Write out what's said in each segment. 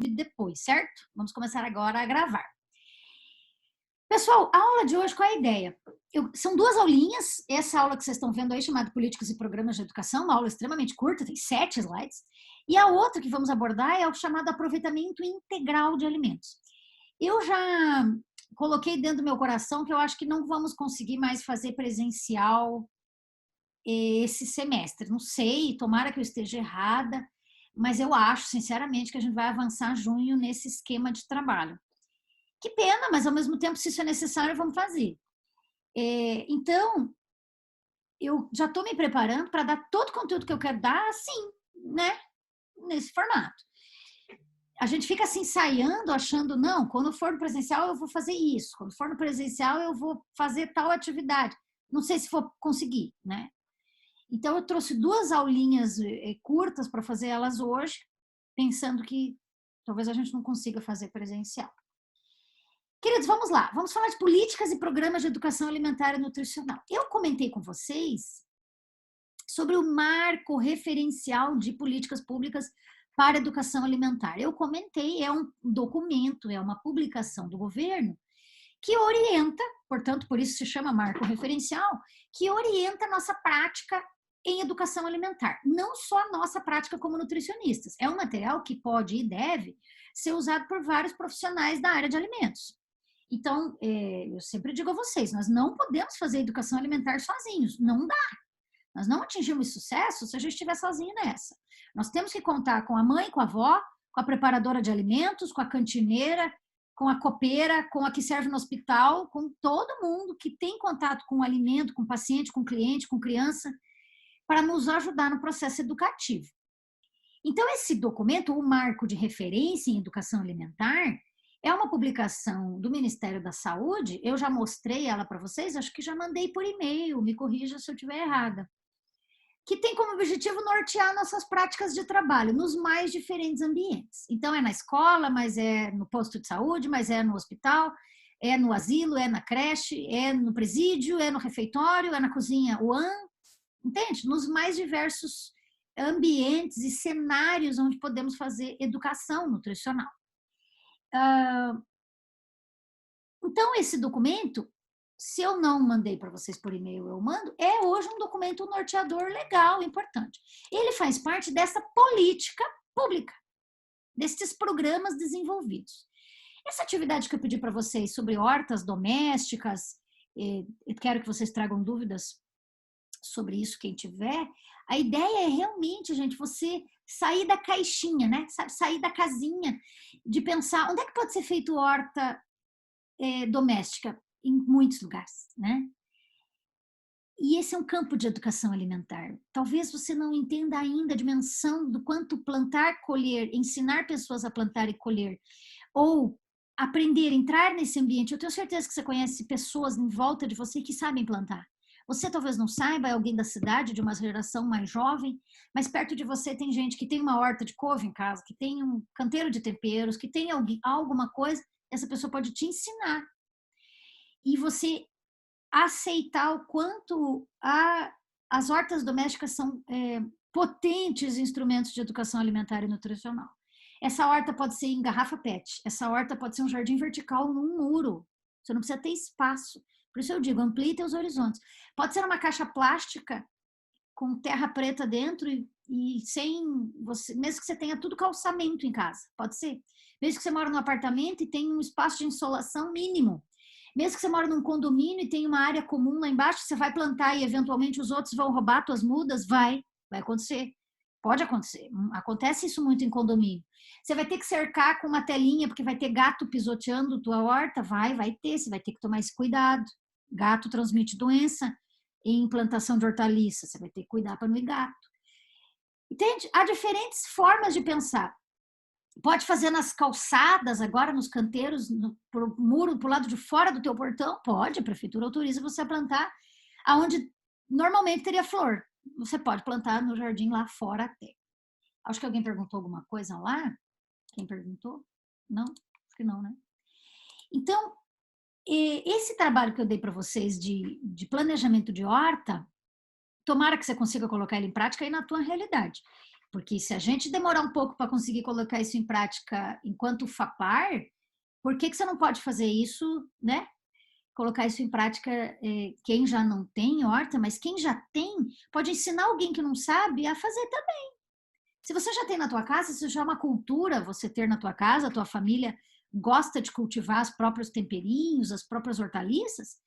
depois, certo? Vamos começar agora a gravar. Pessoal, a aula de hoje, qual é a ideia? São duas aulinhas, essa aula que vocês estão vendo aí, chamada Políticas e Programas de Educação, uma aula extremamente curta, tem 7 slides, e a outra que vamos abordar é o chamado aproveitamento integral de alimentos. Eu já coloquei dentro do meu coração que eu acho que não vamos conseguir mais fazer presencial esse semestre. Não sei, tomara que eu esteja errada, mas eu acho, sinceramente, que a gente vai avançar junho nesse esquema de trabalho. Que pena, mas ao mesmo tempo, se isso é necessário, vamos fazer. Então, eu já estou me preparando para dar todo o conteúdo que eu quero dar assim, né? Nesse formato. A gente fica assim ensaiando, achando, não, quando for no presencial eu vou fazer isso, quando for no presencial eu vou fazer tal atividade. Não sei se for conseguir, né? Então, eu trouxe duas aulinhas curtas para fazer elas hoje, pensando que talvez a gente não consiga fazer presencial. Queridos, vamos lá. Vamos falar de políticas e programas de educação alimentar e nutricional. Eu comentei com vocês sobre o marco referencial de políticas públicas para a educação alimentar. Eu comentei, é um documento, é uma publicação do governo que orienta, portanto, por isso se chama marco referencial, que orienta a nossa prática em educação alimentar. Não só a nossa prática como nutricionistas. É um material que pode e deve ser usado por vários profissionais da área de alimentos. Então, eu sempre digo a vocês, nós não podemos fazer educação alimentar sozinhos, não dá. Nós não atingimos sucesso se a gente estiver sozinho nessa. Nós temos que contar com a mãe, com a avó, com a preparadora de alimentos, com a cantineira, com a copeira, com a que serve no hospital, com todo mundo que tem contato com o alimento, com o paciente, com o cliente, com criança, para nos ajudar no processo educativo. Então, esse documento, o Marco de Referência em Educação Alimentar, é uma publicação do Ministério da Saúde, eu já mostrei ela para vocês, acho que já mandei por e-mail, me corrija se eu estiver errada, que tem como objetivo nortear nossas práticas de trabalho nos mais diferentes ambientes. Então, é na escola, mas é no posto de saúde, mas é no hospital, é no asilo, é na creche, é no presídio, é no refeitório, é na cozinha UAN, entende? Nos mais diversos ambientes e cenários onde podemos fazer educação nutricional. Então, esse documento, se eu não mandei para vocês por e-mail, eu mando, é hoje um documento norteador legal, importante. Ele faz parte dessa política pública, desses programas desenvolvidos. Essa atividade que eu pedi para vocês sobre hortas domésticas, eu quero que vocês tragam dúvidas sobre isso, quem tiver. A ideia é realmente, gente, você sair da caixinha, né? Sair da casinha, de pensar onde é que pode ser feito horta doméstica em muitos lugares, né? E esse é um campo de educação alimentar. Talvez você não entenda ainda a dimensão do quanto plantar, colher, ensinar pessoas a plantar e colher, ou aprender, entrar nesse ambiente. Eu tenho certeza que você conhece pessoas em volta de você que sabem plantar. Você talvez não saiba, é alguém da cidade, de uma geração mais jovem, mas perto de você tem gente que tem uma horta de couve em casa, que tem um canteiro de temperos, que tem alguma coisa, essa pessoa pode te ensinar. E você aceitar o quanto as hortas domésticas são potentes instrumentos de educação alimentar e nutricional. Essa horta pode ser em garrafa PET, essa horta pode ser um jardim vertical num muro, você não precisa ter espaço. Por isso eu digo, amplie teus horizontes. Pode ser uma caixa plástica com terra preta dentro e sem você, mesmo que você tenha tudo calçamento em casa, pode ser. Mesmo que você mora num apartamento e tenha um espaço de insolação mínimo. Mesmo que você mora num condomínio e tem uma área comum lá embaixo, você vai plantar e eventualmente os outros vão roubar tuas mudas, vai acontecer. Pode acontecer. Acontece isso muito em condomínio. Você vai ter que cercar com uma telinha porque vai ter gato pisoteando tua horta? Vai ter. Você vai ter que tomar esse cuidado. Gato transmite doença em plantação de hortaliça. Você vai ter que cuidar para não ir gato. Entende? Há diferentes formas de pensar. Pode fazer nas calçadas, agora nos canteiros, pro muro, pro lado de fora do teu portão? Pode, a prefeitura autoriza você a plantar aonde normalmente teria flor. Você pode plantar no jardim lá fora até. Acho que alguém perguntou alguma coisa lá. Quem perguntou? Não? Acho que não, né? Então, esse trabalho que eu dei para vocês de planejamento de horta, tomara que você consiga colocar ele em prática aí na tua realidade. Porque se a gente demorar um pouco para conseguir colocar isso em prática enquanto FAPAR, por que você não pode fazer isso, né? Colocar isso em prática, quem já não tem horta, mas quem já tem, pode ensinar alguém que não sabe a fazer também. Se você já tem na tua casa, isso já é uma cultura você ter na tua casa, a tua família gosta de cultivar os próprios temperinhos, as próprias hortaliças,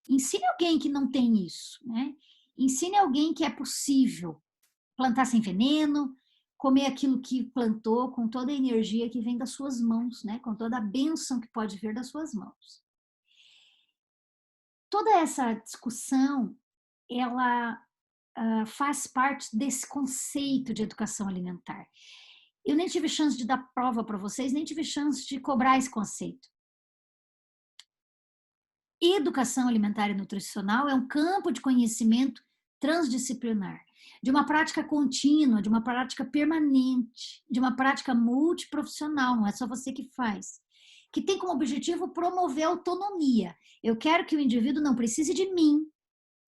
ensine alguém que não tem isso, né? Ensine alguém que é possível plantar sem veneno, comer aquilo que plantou com toda a energia que vem das suas mãos, né? Com toda a bênção que pode vir das suas mãos. Toda essa discussão, ela faz parte desse conceito de educação alimentar. Eu nem tive chance de dar prova para vocês, nem tive chance de cobrar esse conceito. Educação alimentar e nutricional é um campo de conhecimento transdisciplinar, de uma prática contínua, de uma prática permanente, de uma prática multiprofissional, não é só você que faz, que tem como objetivo promover a autonomia. Eu quero que o indivíduo não precise de mim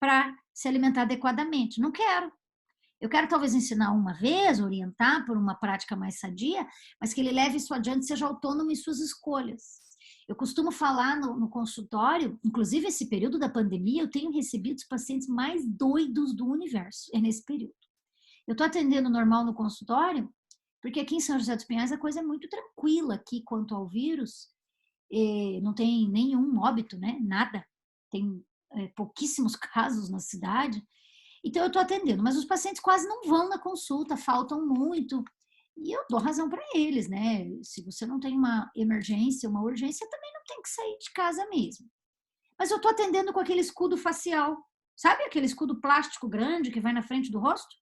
para se alimentar adequadamente. Não quero. Eu quero talvez ensinar uma vez, orientar por uma prática mais sadia, mas que ele leve isso adiante, seja autônomo em suas escolhas. Eu costumo falar no consultório, inclusive esse período da pandemia, eu tenho recebido os pacientes mais doidos do universo, é nesse período. Eu estou atendendo normal no consultório, porque aqui em São José dos Pinhais a coisa é muito tranquila aqui quanto ao vírus, não tem nenhum óbito, né? Nada. Tem pouquíssimos casos na cidade. Então, eu estou atendendo, mas os pacientes quase não vão na consulta, faltam muito. E eu dou razão para eles, né? Se você não tem uma emergência, uma urgência, também não tem que sair de casa mesmo. Mas eu estou atendendo com aquele escudo facial. Sabe aquele escudo plástico grande que vai na frente do rosto?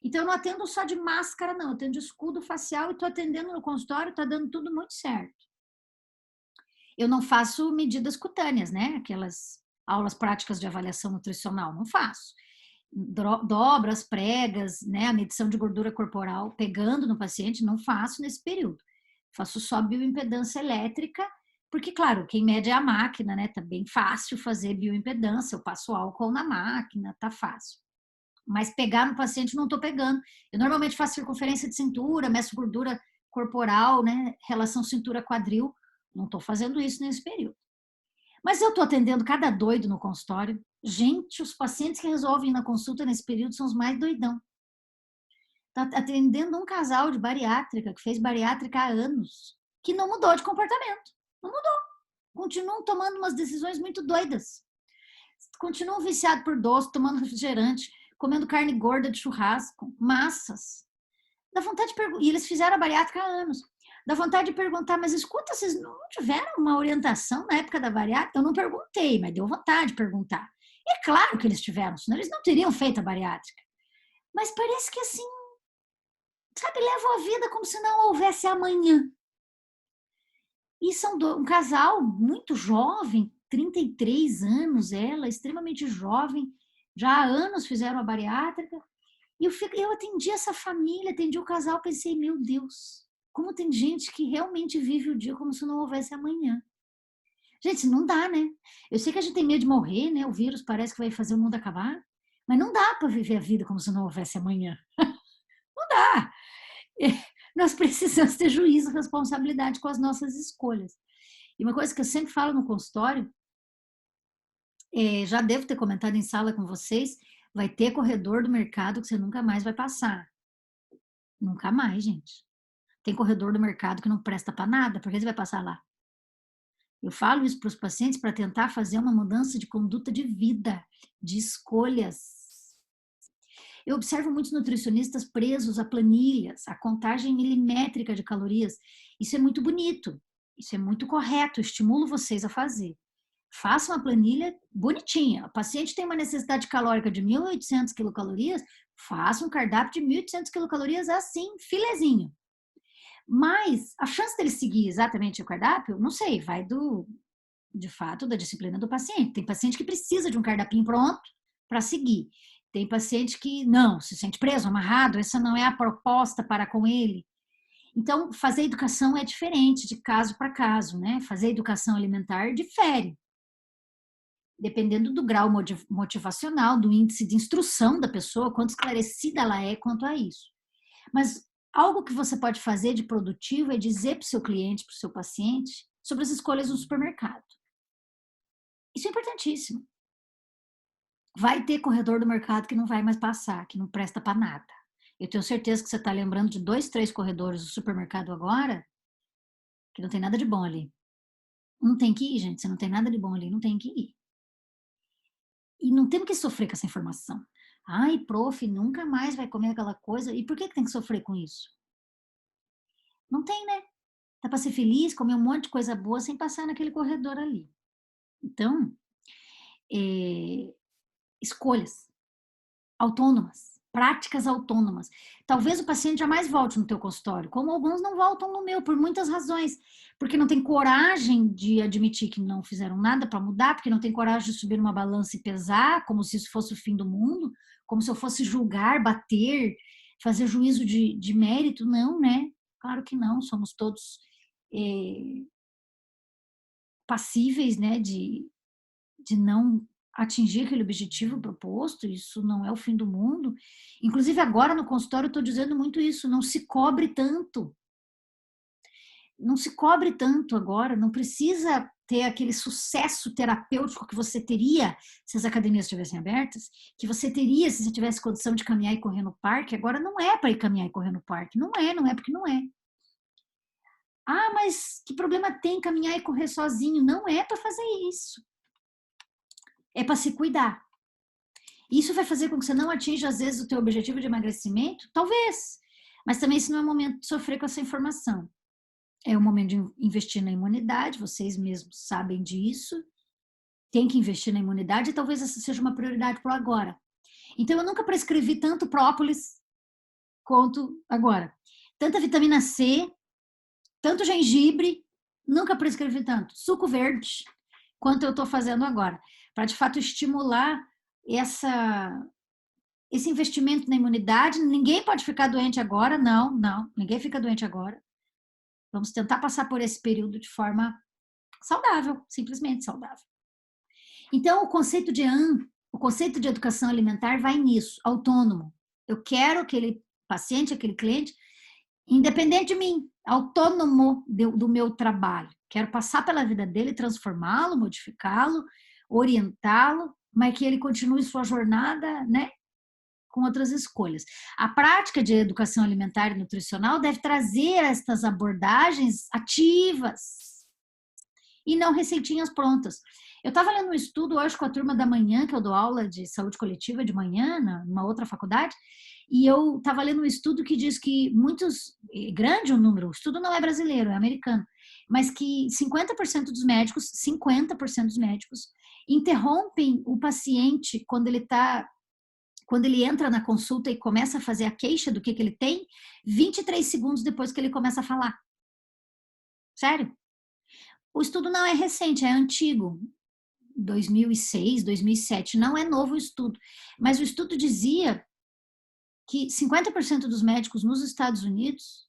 Então, eu não atendo só de máscara, não. Eu atendo de escudo facial e estou atendendo no consultório, está dando tudo muito certo. Eu não faço medidas cutâneas, né? Aquelas aulas práticas de avaliação nutricional, não faço. Dobro as pregas, né? A medição de gordura corporal pegando no paciente, não faço nesse período. Faço só bioimpedância elétrica, porque, claro, quem mede é a máquina, né? Tá bem fácil fazer bioimpedância, eu passo álcool na máquina, tá fácil. Mas pegar no paciente não tô pegando. Eu normalmente faço circunferência de cintura, meço gordura corporal, né? Relação cintura-quadril. Não estou fazendo isso nesse período. Mas eu estou atendendo cada doido no consultório. Gente, os pacientes que resolvem ir na consulta nesse período são os mais doidão. Está atendendo um casal de bariátrica, que fez bariátrica há anos, que não mudou de comportamento. Não mudou. Continuam tomando umas decisões muito doidas. Continuam viciados por doce, tomando refrigerante, comendo carne gorda de churrasco, massas. Dá vontade de perguntar. E eles fizeram a bariátrica há anos. Dá vontade de perguntar, mas escuta, vocês não tiveram uma orientação na época da bariátrica? Eu não perguntei, mas deu vontade de perguntar. E é claro que eles tiveram, senão eles não teriam feito a bariátrica. Mas parece que assim, sabe, levam a vida como se não houvesse amanhã. E são um casal muito jovem, 33 anos, ela, extremamente jovem, já há anos fizeram a bariátrica. E eu atendi essa família, atendi o casal, pensei, meu Deus, como tem gente que realmente vive o dia como se não houvesse amanhã. Gente, não dá, né? Eu sei que a gente tem medo de morrer, né? O vírus parece que vai fazer o mundo acabar, mas não dá para viver a vida como se não houvesse amanhã. Não dá. Nós precisamos ter juízo e responsabilidade com as nossas escolhas. E uma coisa que eu sempre falo no consultório, já devo ter comentado em sala com vocês, vai ter corredor do mercado que você nunca mais vai passar. Nunca mais, gente. Tem corredor do mercado que não presta para nada, por que você vai passar lá? Eu falo isso para os pacientes para tentar fazer uma mudança de conduta de vida, de escolhas. Eu observo muitos nutricionistas presos a planilhas, a contagem milimétrica de calorias. Isso é muito bonito, isso é muito correto, eu estimulo vocês a fazer. Faça uma planilha bonitinha. O paciente tem uma necessidade calórica de 1.800 quilocalorias, faça um cardápio de 1.800 quilocalorias assim, filezinho. Mas a chance dele seguir exatamente o cardápio, não sei, vai de fato, da disciplina do paciente. Tem paciente que precisa de um cardápio pronto para seguir. Tem paciente que não, se sente preso, amarrado, essa não é a proposta para com ele. Então, fazer educação é diferente de caso para caso, né? Fazer educação alimentar difere. Dependendo do grau motivacional, do índice de instrução da pessoa, quanto esclarecida ela é quanto a isso. Mas algo que você pode fazer de produtivo é dizer para o seu cliente, para o seu paciente, sobre as escolhas no supermercado. Isso é importantíssimo. Vai ter corredor do mercado que não vai mais passar, que não presta para nada. Eu tenho certeza que você está lembrando de 2, 3 corredores do supermercado agora, que não tem nada de bom ali. Não tem que ir, gente. Você não tem nada de bom ali, não tem que ir. E não temos que sofrer com essa informação. Ai, prof, nunca mais vai comer aquela coisa. E por que tem que sofrer com isso? Não tem, né? Dá para ser feliz, comer um monte de coisa boa sem passar naquele corredor ali. Então, escolhas autônomas, práticas autônomas. Talvez o paciente jamais volte no teu consultório, como alguns não voltam no meu, por muitas razões. Porque não tem coragem de admitir que não fizeram nada para mudar, porque não tem coragem de subir numa balança e pesar, como se isso fosse o fim do mundo, como se eu fosse julgar, bater, fazer juízo de mérito. Não, né? Claro que não, somos todos passíveis, né, de não atingir aquele objetivo proposto, isso não é o fim do mundo. Inclusive, agora no consultório, eu estou dizendo muito isso, não se cobre tanto. Não se cobre tanto agora, não precisa ter aquele sucesso terapêutico que você teria se as academias estivessem abertas, que você teria se você tivesse condição de caminhar e correr no parque. Agora não é para ir caminhar e correr no parque, não é porque não é. Ah, mas que problema tem caminhar e correr sozinho? Não é para fazer isso. É para se cuidar. Isso vai fazer com que você não atinja, às vezes, o teu objetivo de emagrecimento? Talvez. Mas também esse não é o momento de sofrer com essa informação. É o momento de investir na imunidade, vocês mesmos sabem disso. Tem que investir na imunidade e talvez essa seja uma prioridade por agora. Então, eu nunca prescrevi tanto própolis quanto agora. Tanta vitamina C, tanto gengibre, nunca prescrevi tanto. Suco verde, quanto eu estou fazendo agora. Para, de fato, estimular esse investimento na imunidade. Ninguém pode ficar doente agora, não, ninguém fica doente agora. Vamos tentar passar por esse período de forma saudável, simplesmente saudável. Então, o conceito de educação alimentar vai nisso, autônomo. Eu quero aquele paciente, aquele cliente, independente de mim, autônomo do meu trabalho. Quero passar pela vida dele, transformá-lo, modificá-lo, orientá-lo, mas que ele continue sua jornada, né, com outras escolhas. A prática de educação alimentar e nutricional deve trazer estas abordagens ativas e não receitinhas prontas. Eu estava lendo um estudo hoje com a turma da manhã, que eu dou aula de saúde coletiva de manhã, numa outra faculdade, e eu estava lendo um estudo que diz que grande o número, o estudo não é brasileiro, é americano, mas que 50% dos médicos, 50% dos médicos, interrompem o paciente quando ele entra na consulta e começa a fazer a queixa do que ele tem, 23 segundos depois que ele começa a falar. Sério? O estudo não é recente, é antigo. 2006, 2007, não é novo o estudo. Mas o estudo dizia que 50% dos médicos nos Estados Unidos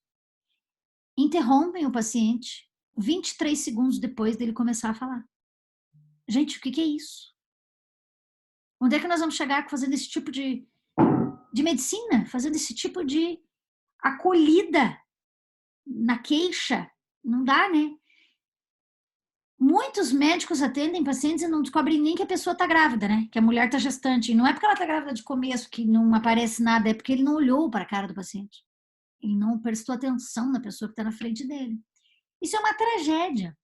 interrompem o paciente 23 segundos depois dele começar a falar. Gente, o que é isso? Onde é que nós vamos chegar fazendo esse tipo de medicina? Fazendo esse tipo de acolhida na queixa? Não dá, né? Muitos médicos atendem pacientes e não descobrem nem que a pessoa está grávida, né? Que a mulher está gestante. E não é porque ela está grávida de começo que não aparece nada, é porque ele não olhou para a cara do paciente. Ele não prestou atenção na pessoa que está na frente dele. Isso é uma tragédia.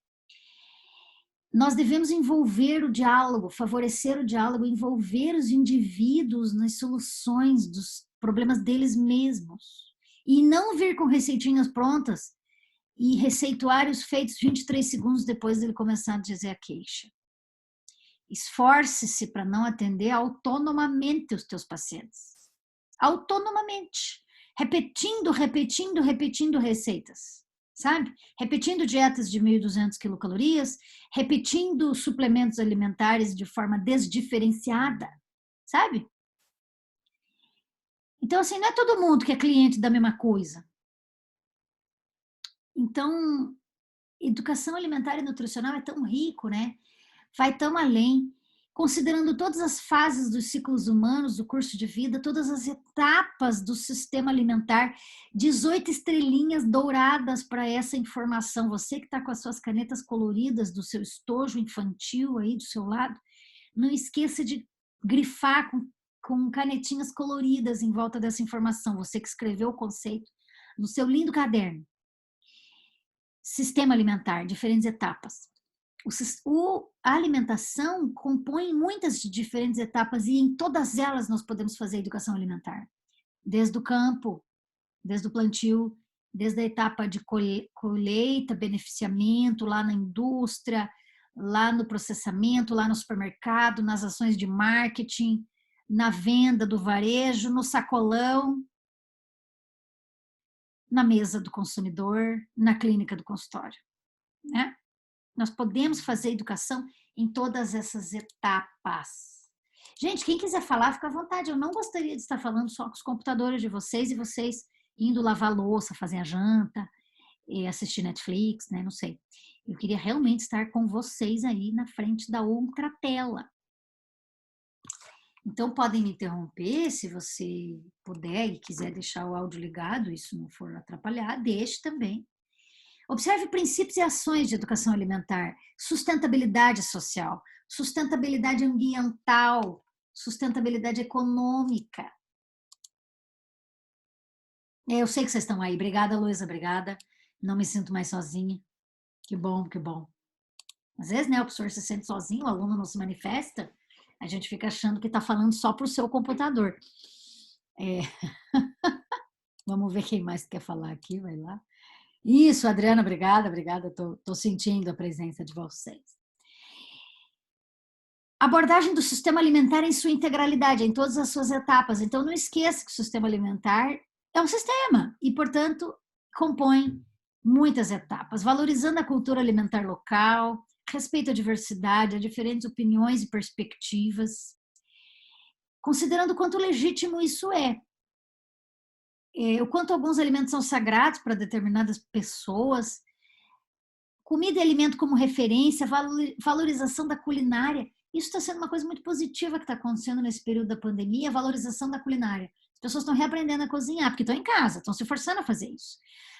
Nós devemos envolver o diálogo, favorecer o diálogo, envolver os indivíduos nas soluções dos problemas deles mesmos. E não vir com receitinhas prontas e receituários feitos 23 segundos depois dele começar a dizer a queixa. Esforce-se para não atender autonomamente os teus pacientes. Autonomamente. Repetindo receitas. Sabe? Repetindo dietas de 1.200 quilocalorias, repetindo suplementos alimentares de forma desdiferenciada. Sabe? Então, assim, não é todo mundo que é cliente da mesma coisa. Então, educação alimentar e nutricional é tão rico, né? Vai tão além. considerando todas as fases dos ciclos humanos, do curso de vida, todas as etapas do sistema alimentar, 18 estrelinhas douradas para essa informação. Você que está com as suas canetas coloridas do seu estojo infantil aí do seu lado, não esqueça de grifar com canetinhas coloridas em volta dessa informação. Você que escreveu o conceito no seu lindo caderno. Sistema alimentar, diferentes etapas. A alimentação compõe muitas diferentes etapas e em todas elas nós podemos fazer educação alimentar. Desde o campo, desde o plantio, desde a etapa de colheita, beneficiamento, lá na indústria, lá no processamento, lá no supermercado, nas ações de marketing, na venda do varejo, no sacolão, na mesa do consumidor, na clínica do consultório, né? Nós podemos fazer educação em todas essas etapas. Gente, quem quiser falar, fica à vontade. Eu não gostaria de estar falando só com os computadores de vocês e vocês indo lavar louça, fazer a janta, assistir Netflix, né? Não sei. Eu queria realmente estar com vocês aí na frente da outra tela. Então, podem me interromper se você puder e quiser deixar o áudio ligado, isso não for atrapalhar, deixe também. Observe princípios e ações de educação alimentar, sustentabilidade social, sustentabilidade ambiental, sustentabilidade econômica. Eu sei que vocês estão aí. Obrigada, Luísa, obrigada. Não me sinto mais sozinha. Que bom, que bom. Às vezes, né, o professor se sente sozinho, o aluno não se manifesta, a gente fica achando que está falando só para o seu computador. Vamos ver quem mais quer falar aqui, vai lá. Isso, Adriana, obrigada, obrigada. Estou sentindo a presença de vocês. Abordagem do sistema alimentar em sua integralidade, em todas as suas etapas. Então, não esqueça que o sistema alimentar é um sistema e, portanto, compõe muitas etapas, valorizando a cultura alimentar local, respeito à diversidade, a diferentes opiniões e perspectivas, considerando o quanto legítimo isso é. O quanto alguns alimentos são sagrados para determinadas pessoas, comida e alimento como referência, valorização da culinária. Isso está sendo uma coisa muito positiva que está acontecendo nesse período da pandemia, a valorização da culinária. As pessoas estão reaprendendo a cozinhar, porque estão em casa, estão se forçando a fazer isso.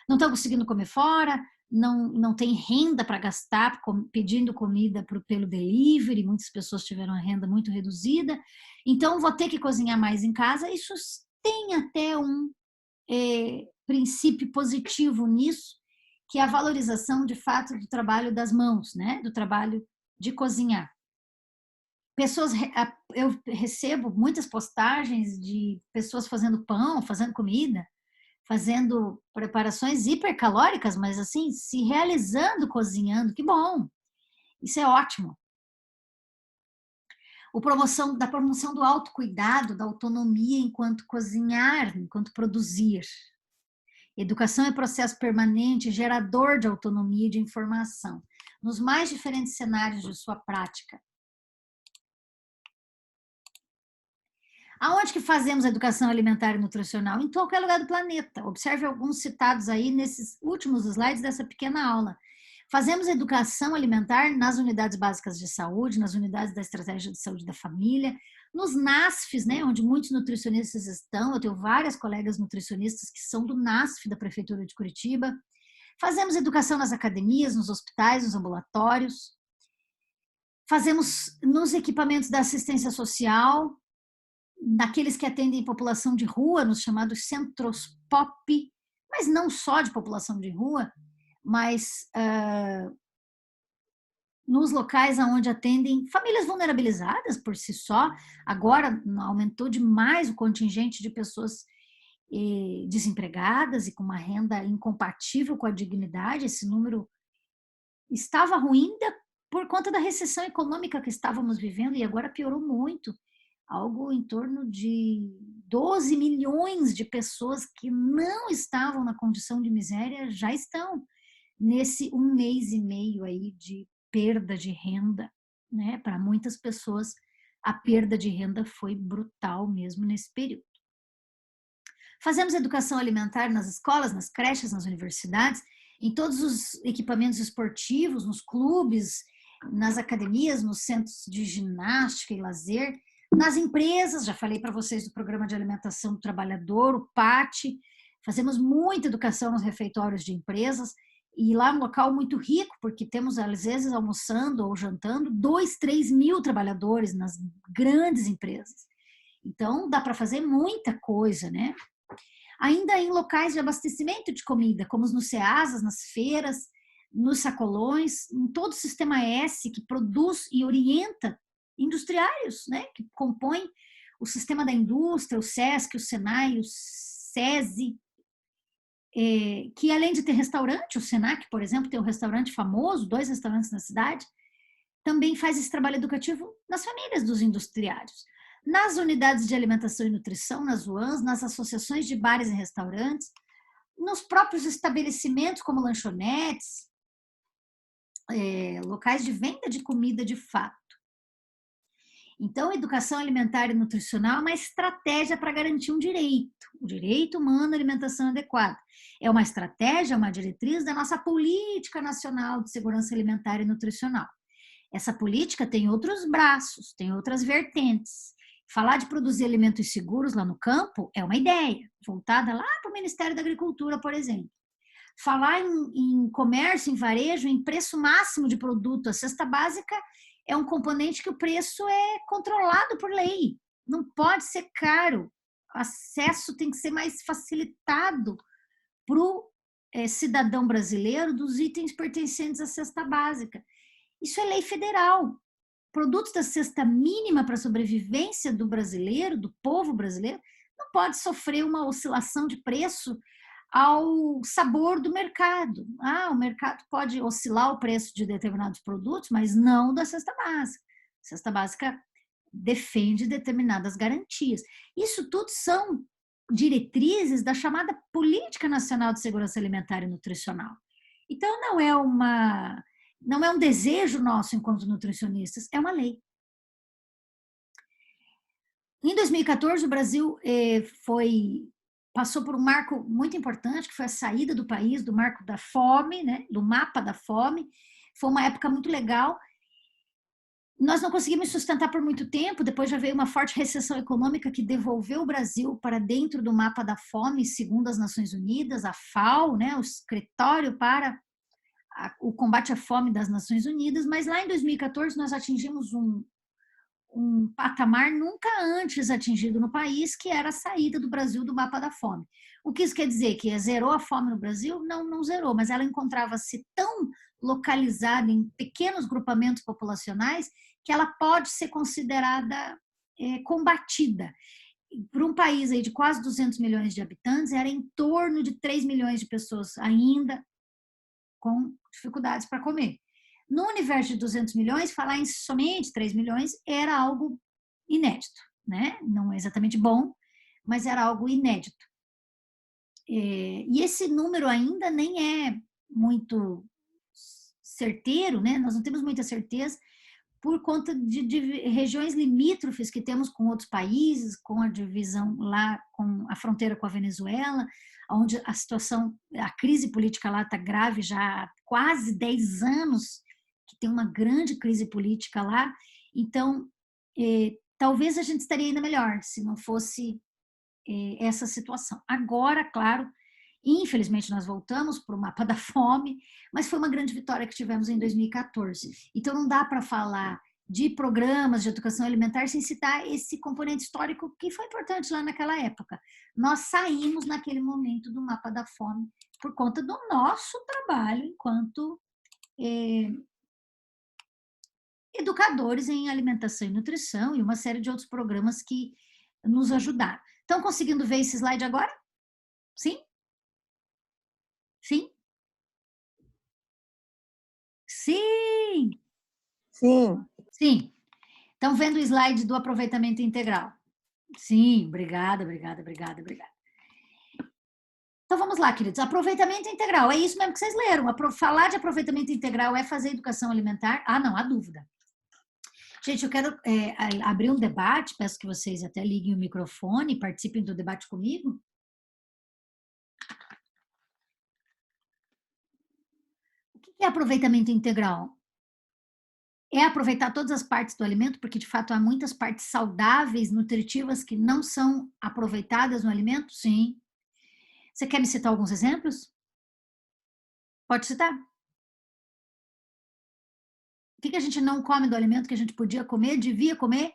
Não estão conseguindo comer fora, não tem renda para gastar pedindo comida pelo delivery, muitas pessoas tiveram a renda muito reduzida, então vou ter que cozinhar mais em casa. Isso tem até um princípio positivo nisso, que é a valorização de fato do trabalho das mãos, né? Do trabalho de cozinhar. Eu recebo muitas postagens de pessoas fazendo pão, fazendo comida, fazendo preparações hipercalóricas, mas assim, se realizando cozinhando, que bom, isso é ótimo. Da promoção do autocuidado, da autonomia enquanto cozinhar, enquanto produzir. Educação é processo permanente, gerador de autonomia e de informação, nos mais diferentes cenários de sua prática. Aonde que fazemos educação alimentar e nutricional? Em qualquer lugar do planeta. Observe alguns citados aí nesses últimos slides dessa pequena aula. Fazemos educação alimentar nas unidades básicas de saúde, nas unidades da estratégia de saúde da família, nos NASFs, né, onde muitos nutricionistas estão. Eu tenho várias colegas nutricionistas que são do NASF da Prefeitura de Curitiba. Fazemos educação nas academias, nos hospitais, nos ambulatórios. Fazemos nos equipamentos da assistência social, naqueles que atendem população de rua, nos chamados centros POP, mas não só de população de rua, mas nos locais onde atendem famílias vulnerabilizadas por si só. Agora aumentou demais o contingente de pessoas desempregadas e com uma renda incompatível com a dignidade. Esse número estava ruim por conta da recessão econômica que estávamos vivendo e agora piorou muito. Algo em torno de 12 milhões de pessoas que não estavam na condição de miséria já estão nesse 1 mês e meio aí de perda de renda, né? Para muitas pessoas a perda de renda foi brutal mesmo nesse período. Fazemos educação alimentar nas escolas, nas creches, nas universidades, em todos os equipamentos esportivos, nos clubes, nas academias, nos centros de ginástica e lazer, nas empresas, já falei para vocês do Programa de Alimentação do Trabalhador, o PAT, fazemos muita educação nos refeitórios de empresas, e lá é um local muito rico, porque temos, às vezes, almoçando ou jantando, 2, 3 mil trabalhadores nas grandes empresas. Então, dá para fazer muita coisa, né? Ainda em locais de abastecimento de comida, como nos CEASAs, nas feiras, nos sacolões, em todo o sistema S que produz e orienta industriários, né, que compõem o sistema da indústria, o SESC, o SENAI, o SESI, que além de ter restaurante, o SENAC, por exemplo, tem um restaurante famoso, 2 restaurantes na cidade, também faz esse trabalho educativo nas famílias dos industriários. Nas unidades de alimentação e nutrição, nas UANs, nas associações de bares e restaurantes, nos próprios estabelecimentos como lanchonetes, locais de venda de comida de fato. Então, educação alimentar e nutricional é uma estratégia para garantir um direito, o direito humano à alimentação adequada. É uma estratégia, uma diretriz da nossa política nacional de segurança alimentar e nutricional. Essa política tem outros braços, tem outras vertentes. Falar de produzir alimentos seguros lá no campo é uma ideia, voltada lá para o Ministério da Agricultura, por exemplo. Falar em comércio, em varejo, em preço máximo de produto, a cesta básica é um componente que o preço é controlado por lei. Não pode ser caro. O acesso tem que ser mais facilitado para o cidadão brasileiro dos itens pertencentes à cesta básica. Isso é lei federal. Produtos da cesta mínima para a sobrevivência do brasileiro, do povo brasileiro, não pode sofrer uma oscilação de preço ao sabor do mercado. O mercado pode oscilar o preço de determinados produtos, mas não da cesta básica. A cesta básica defende determinadas garantias. Isso tudo são diretrizes da chamada Política Nacional de Segurança Alimentar e Nutricional. Então, não é um desejo nosso enquanto nutricionistas, é uma lei. Em 2014, o Brasil passou por um marco muito importante, que foi a saída do país do marco da fome, né, do mapa da fome. Foi uma época muito legal. Nós não conseguimos sustentar por muito tempo, depois já veio uma forte recessão econômica que devolveu o Brasil para dentro do mapa da fome, segundo as Nações Unidas, a FAO, né, o Escritório para o Combate à Fome das Nações Unidas, mas lá em 2014 nós atingimos um patamar nunca antes atingido no país, que era a saída do Brasil do mapa da fome. O que isso quer dizer? Que zerou a fome no Brasil? Não, não zerou, mas ela encontrava-se tão localizada em pequenos grupamentos populacionais que ela pode ser considerada combatida. Para um país aí de quase 200 milhões de habitantes, era em torno de 3 milhões de pessoas ainda com dificuldades para comer. No universo de 200 milhões, falar em somente 3 milhões era algo inédito, né? Não é exatamente bom, mas era algo inédito. E esse número ainda nem é muito certeiro, né? Nós não temos muita certeza por conta de regiões limítrofes que temos com outros países, com a divisão lá, com a fronteira com a Venezuela, onde a situação, a crise política lá está grave já há quase 10 anos, que tem uma grande crise política lá. Então, talvez a gente estaria ainda melhor se não fosse essa situação. Agora, claro, infelizmente nós voltamos para o mapa da fome, mas foi uma grande vitória que tivemos em 2014. Então, não dá para falar de programas de educação alimentar sem citar esse componente histórico que foi importante lá naquela época. Nós saímos naquele momento do mapa da fome por conta do nosso trabalho enquanto educadores em alimentação e nutrição e uma série de outros programas que nos ajudaram. Estão conseguindo ver esse slide agora? Sim? Sim? Sim! Sim. Sim. Estão vendo o slide do aproveitamento integral? Sim, obrigada, obrigada, obrigada, obrigada. Então vamos lá, queridos. Aproveitamento integral, é isso mesmo que vocês leram. Falar de aproveitamento integral é fazer educação alimentar? Não há dúvida. Gente, eu quero abrir um debate, peço que vocês até liguem o microfone e participem do debate comigo. O que é aproveitamento integral? É aproveitar todas as partes do alimento, porque de fato há muitas partes saudáveis, nutritivas, que não são aproveitadas no alimento? Sim. Você quer me citar alguns exemplos? Pode citar. O que a gente não come do alimento que a gente podia comer, devia comer,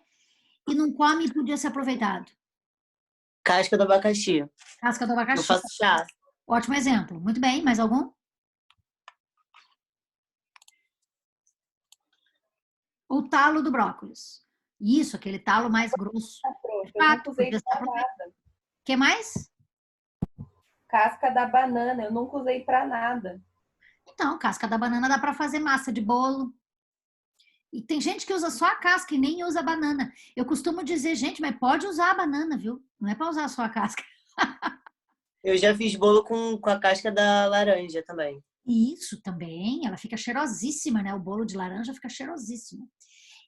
e não come e podia ser aproveitado? Casca do abacaxi. Casca do Eu abacaxi. faço chá. Ótimo exemplo. Muito bem, mais algum? O talo do brócolis. Isso, aquele talo mais grosso. De Eu nunca fato, usei podia ser pra aproveitado. nada. O que mais? Casca da banana, eu nunca usei pra nada. Então, casca da banana dá para fazer massa de bolo. E tem gente que usa só a casca e nem usa a banana. Eu costumo dizer, gente, mas pode usar a banana, viu? Não é para usar só a casca. Eu já fiz bolo com a casca da laranja também. Isso também, ela fica cheirosíssima, né? O bolo de laranja fica cheirosíssimo.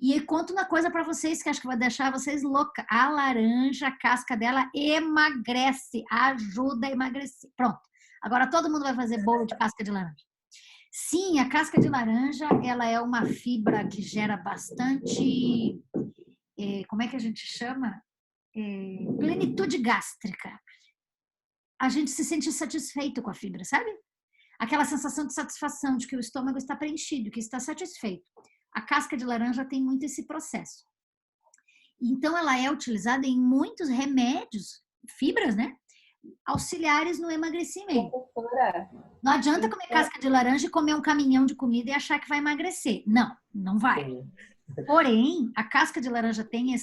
E eu conto uma coisa para vocês que acho que vai deixar vocês louca. A laranja, a casca dela emagrece, ajuda a emagrecer. Pronto. Agora todo mundo vai fazer bolo de casca de laranja. Sim, a casca de laranja, ela é uma fibra que gera bastante, como é que a gente chama? Plenitude gástrica. A gente se sente satisfeito com a fibra, sabe? Aquela sensação de satisfação, de que o estômago está preenchido, que está satisfeito. A casca de laranja tem muito esse processo. Então, ela é utilizada em muitos remédios, fibras, né? Auxiliares no emagrecimento. Professora, Não adianta comer casca de laranja e comer um caminhão de comida e achar que vai emagrecer. Não, não vai. Porém, a casca de laranja tem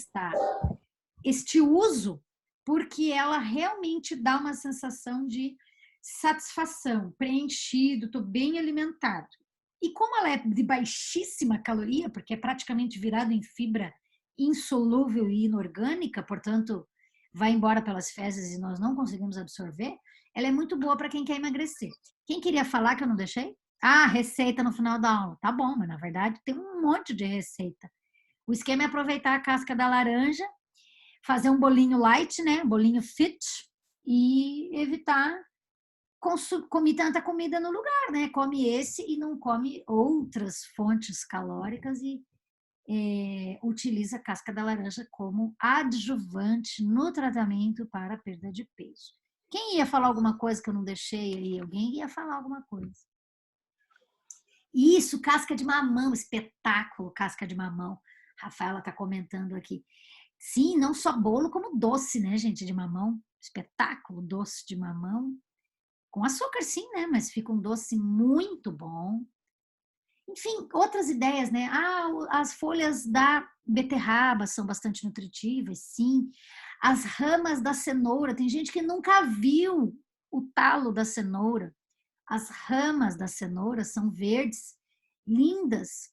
este uso porque ela realmente dá uma sensação de satisfação, preenchido, estou bem alimentado. E como ela é de baixíssima caloria, porque é praticamente virado em fibra insolúvel e inorgânica, portanto, vai embora pelas fezes e nós não conseguimos absorver, ela é muito boa para quem quer emagrecer. Quem queria falar que eu não deixei? Ah, receita no final da aula. Tá bom, mas na verdade tem um monte de receita. O esquema é aproveitar a casca da laranja, fazer um bolinho light, né? Bolinho fit, e evitar comer tanta comida no lugar, né? Come esse e não come outras fontes calóricas e utiliza a casca da laranja como adjuvante no tratamento para a perda de peso. Quem ia falar alguma coisa que eu não deixei aí? Alguém ia falar alguma coisa. Isso, casca de mamão, espetáculo, casca de mamão. Rafaela está comentando aqui. Sim, não só bolo, como doce, né, gente, de mamão. Espetáculo, doce de mamão. Com açúcar, sim, né? Mas fica um doce muito bom. Enfim, outras ideias, né? Ah, as folhas da beterraba são bastante nutritivas, sim. As ramas da cenoura, tem gente que nunca viu o talo da cenoura. As ramas da cenoura são verdes, lindas,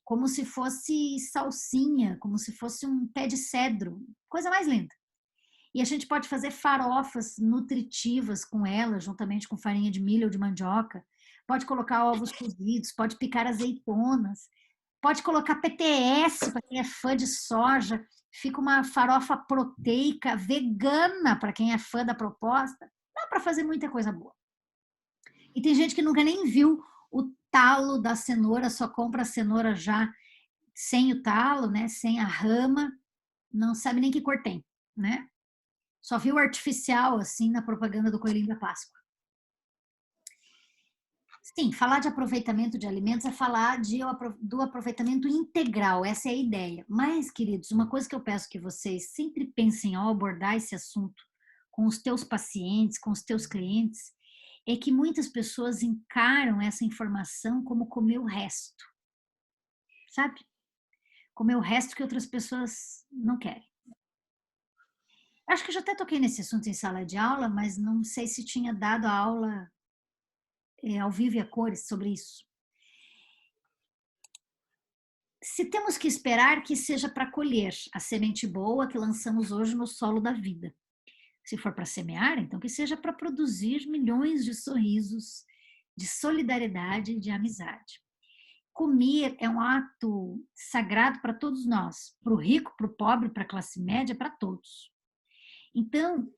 como se fosse salsinha, como se fosse um pé de cedro, coisa mais linda. E a gente pode fazer farofas nutritivas com ela, juntamente com farinha de milho ou de mandioca. Pode colocar ovos cozidos, pode picar azeitonas, pode colocar PTS para quem é fã de soja. Fica uma farofa proteica, vegana para quem é fã da proposta. Dá para fazer muita coisa boa. E tem gente que nunca nem viu o talo da cenoura, só compra a cenoura já sem o talo, né? Sem a rama, não sabe nem que cor tem, né? Só viu artificial, assim, na propaganda do Coelhinho da Páscoa. Sim, falar de aproveitamento de alimentos é falar do aproveitamento integral, essa é a ideia. Mas, queridos, uma coisa que eu peço que vocês sempre pensem ao abordar esse assunto com os teus pacientes, com os teus clientes, é que muitas pessoas encaram essa informação como comer o resto, sabe? Comer o resto que outras pessoas não querem. Acho que eu já até toquei nesse assunto em sala de aula, mas não sei se tinha dado a aula ao vivo e a cores sobre isso. Se temos que esperar que seja para colher a semente boa que lançamos hoje no solo da vida. Se for para semear, então que seja para produzir milhões de sorrisos, de solidariedade e de amizade. Comer é um ato sagrado para todos nós, para o rico, para o pobre, para a classe média, para todos. Então,